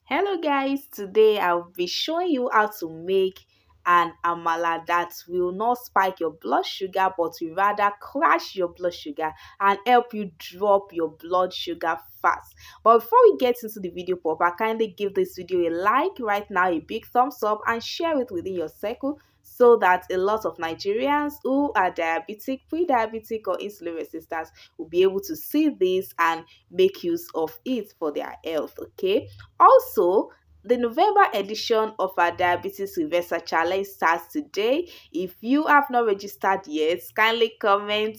Hello guys, today I'll be showing you how to make an amala that will not spike your blood sugar but will rather crash your blood sugar and help you drop your blood sugar fast. But before we get into the video proper, kindly give this video a like right now, a big thumbs up, and share it within your circle so that a lot of Nigerians who are diabetic, pre-diabetic, or insulin resistant will be able to see this and make use of it for their health. Okay, also, the November edition of our Diabetes Reverser Challenge starts today. If you have not registered yet, kindly comment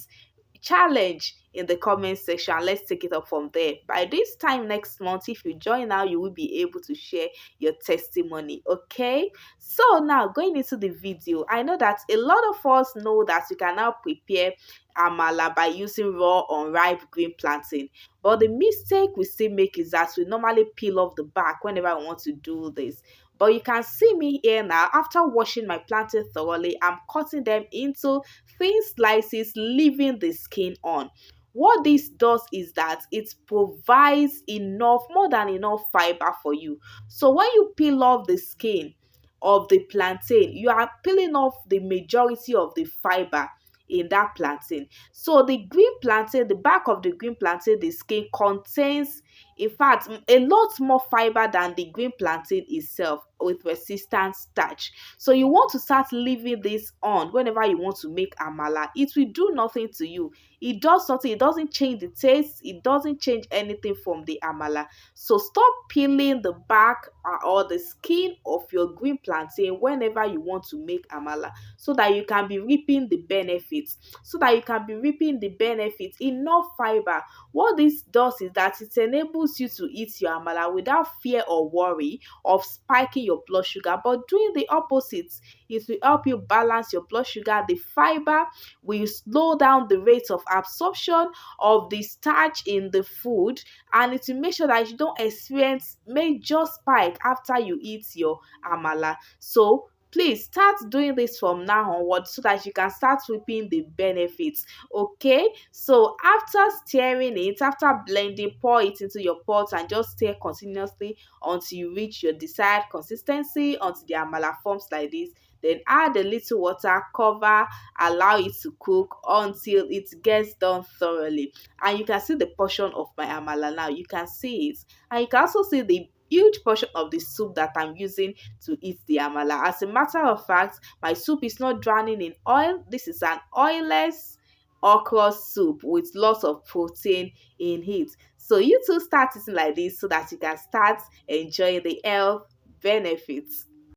challenge in the comment section. Let's take it up from there. By this time next month, if you join now, you will be able to share your testimony. Okay, so now going into the video, I know that a lot of us know that you can now prepare amala by using raw unripe green plantain, but the mistake we still make is that we normally peel off the back whenever I want to do this. But you can see me here now. After washing my plantain thoroughly, I'm cutting them into thin slices, leaving the skin on. What this does is that it provides enough, more than enough fiber for you. So when you peel off the skin of the plantain, you are peeling off the majority of the fiber in that plantain. So the green plantain, the back of the green plantain, the skin contains, in fact, a lot more fiber than the green plantain itself with resistant starch. So you want to start leaving this on whenever you want to make amala. It will do nothing to you. It does nothing. It doesn't change the taste. It doesn't change anything from the amala. So stop peeling the back or the skin of your green plantain whenever you want to make amala, so that you can be reaping the benefits. Enough fiber. What this does is that it enables you to eat your amala without fear or worry of spiking your blood sugar, but doing the opposite. It will help you balance your blood sugar. The fiber will slow down the rate of absorption of the starch in the food, and it will make sure that you don't experience major spike after you eat your amala. So please start doing this from now onward so that you can start reaping the benefits. Okay, so after stirring it, after blending, pour it into your pot and just stir continuously until you reach your desired consistency, until the amala forms like this. Then add a little water, cover, allow it to cook until it gets done thoroughly. And you can see the portion of my amala now. You can see it, and you can also see the huge portion of the soup that I'm using to eat the amala. As a matter of fact, my soup is not drowning in oil. This is an oilless okra soup with lots of protein in it. So you too start eating like this so that you can start enjoying the health benefits.